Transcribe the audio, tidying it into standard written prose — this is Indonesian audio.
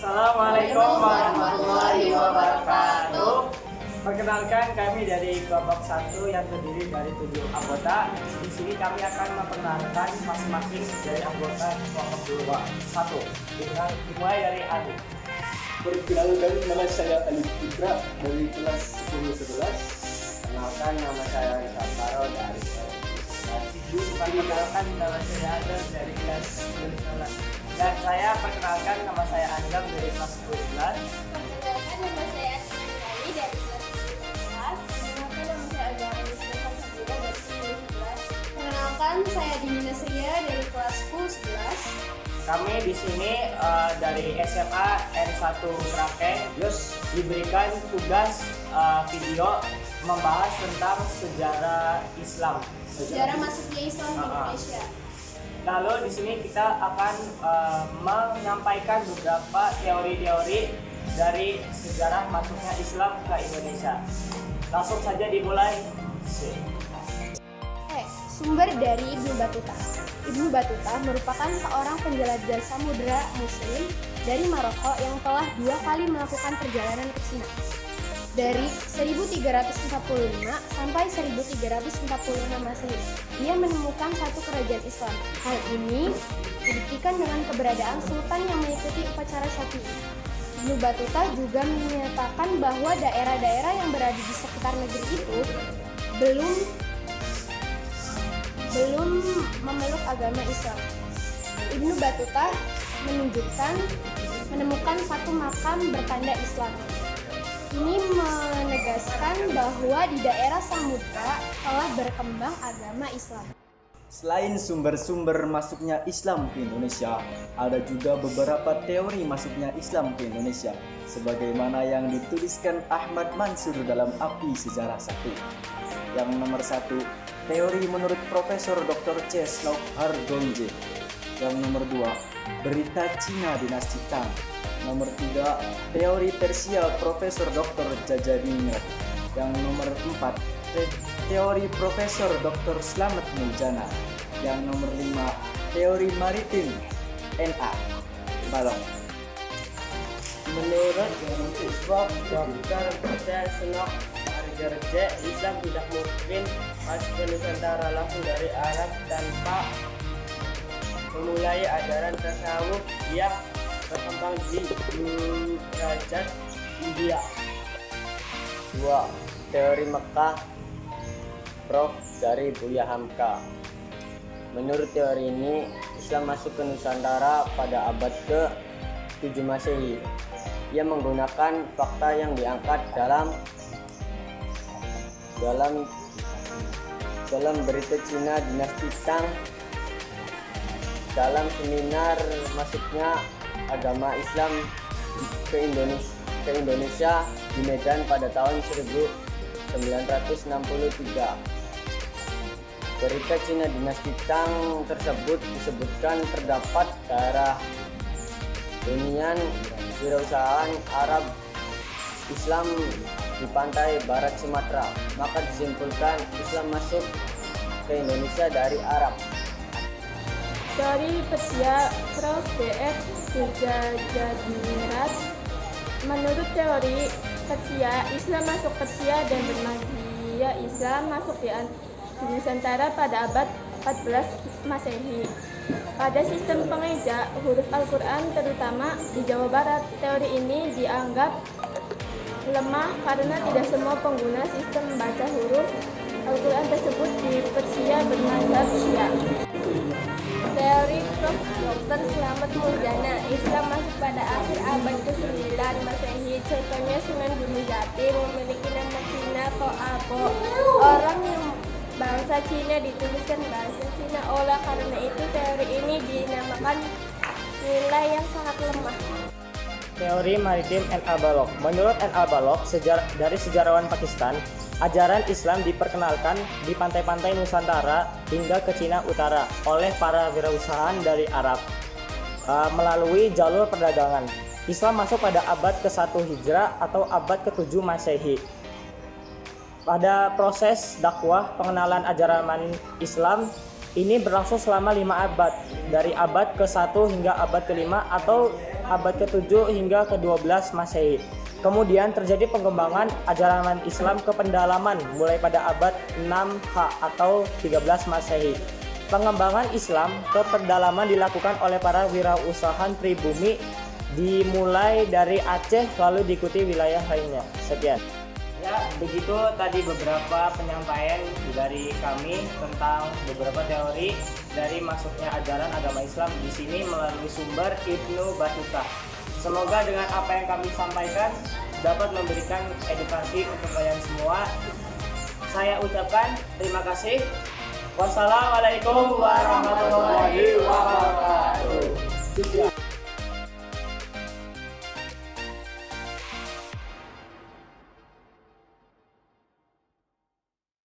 Assalamualaikum warahmatullahi wabarakatuh. Perkenalkan, kami dari kelompok 1 yang terdiri dari 7 anggota. Di sini kami akan memperkenalkan masing-masing dari anggota kelompok 1. Dimulai dari Adi. Perkenalkan, nama saya Alif Fitra dari kelas 10-11. Kenalkan, nama saya Santaro dari kelas 11. Perkenalkan, nama saya Adam dari kelas 10-11. Dan saya perkenalkan, nama saya Adam dari kelas 10-11. Perkenalkan, nama saya Asmani dari kelas 11. Perkenalkan, nama saya Agama Islam Sabira dari kelas 11. Perkenalkan, saya Dimina Sria dari kelas 10-11. Kami di sini dari SMA N1 Kraken diberikan tugas video membahas tentang sejarah Islam. Sejarah masuknya Islam di Indonesia. Lalu di sini kita akan menyampaikan beberapa teori-teori dari sejarah masuknya Islam ke Indonesia. Langsung saja dimulai. Sumber dari Ibnu Battuta. Ibnu Battuta merupakan seorang penjelajah samudera Muslim dari Maroko yang telah 2 kali melakukan perjalanan ke Cina. Dari 1345 sampai 1346 Masehi, ia menemukan satu kerajaan Islam. Hal ini dibuktikan dengan keberadaan sultan yang mengikuti upacara Syafi'i. Ibnu Battuta juga menyatakan bahwa daerah-daerah yang berada di sekitar negeri itu belum memeluk agama Islam. Ibnu Battuta menemukan satu makam bertanda Islam. Ini menegaskan bahwa di daerah Samudra telah berkembang agama Islam. Selain sumber-sumber masuknya Islam ke Indonesia, ada juga beberapa teori masuknya Islam ke Indonesia, sebagaimana yang dituliskan Ahmad Mansur dalam Api Sejarah 1. Yang nomor 1, teori menurut Profesor Dr. Czeslaw Hardonje. Yang nomor 2, berita Cina dinasti Tang. Nomor 3, teori Persia Profesor Dr. Jajadiningrat. Yang nomor 4, teori Profesor Dr. Slamet Muljana. Yang nomor 5, teori maritim N.A. Balong. Menurut Prof. Dr. Czeslaw Hardonje, Islam tidak mungkin masuk ke Nusantara langsung dari Arab tanpa memulai ajaran tasawuf yang berkembang di Kerajaan India. 2. Teori Mekah Prof. dari Buya Hamka. Menurut teori ini, Islam masuk ke Nusantara pada abad ke-7 Masehi. Ia menggunakan fakta yang diangkat dalam berita Cina dinasti Tang dalam seminar masuknya agama Islam ke Indonesia di Medan pada tahun 1963. Berita Cina dinasti Tang tersebut disebutkan terdapat daerah hunian wirausahaan Arab Islam di pantai barat Sumatera, maka disimpulkan Islam masuk ke Indonesia dari Arab. Teori Persia Prof. D.F. Jajadiningrat. Menurut teori Persia, Islam masuk Persia dan Bermadia Islam masuk di Nusantara pada abad 14 Masehi. Pada sistem pengeja huruf Al-Quran terutama di Jawa Barat, teori ini dianggap lemah karena tidak semua pengguna sistem membaca huruf Al-Quran tersebut di Persia bermadzhab Syiah. Teori Prof. Dr. Slamet Muljana, Islam masuk pada akhir abad ke-9 Masehi. Contohnya Sunan Gunung Jati memiliki nama Cina To'abo. Orang yang bahasa Cina dituliskan bahasa Cina. Oleh karena itu teori ini dinamakan nilai yang sangat lemah. Teori maritim N.A. Balok. Menurut N.A. Balok, dari sejarawan Pakistan, ajaran Islam diperkenalkan di pantai-pantai Nusantara hingga ke Cina Utara oleh para wirausahaan dari Arab melalui jalur perdagangan. Islam masuk pada abad ke-1 Hijrah atau abad ke-7 Masehi. Pada proses dakwah pengenalan ajaran Islam Ini berlangsung selama 5 abad, dari abad ke-1 hingga abad ke-5 atau abad ke-7 hingga ke-12 Masehi. Kemudian terjadi pengembangan ajaran Islam ke pendalaman mulai pada abad 6H atau 13 Masehi. Pengembangan Islam ke pendalaman dilakukan oleh para wirausahawan pribumi dimulai dari Aceh lalu diikuti wilayah lainnya. Sekian. Ya, begitu tadi beberapa penyampaian dari kami tentang beberapa teori dari masuknya ajaran agama Islam di sini melalui sumber Ibnu Battuta. Semoga dengan apa yang kami sampaikan dapat memberikan edukasi untuk kalian semua. Saya ucapkan terima kasih. Wassalamualaikum warahmatullahi wabarakatuh.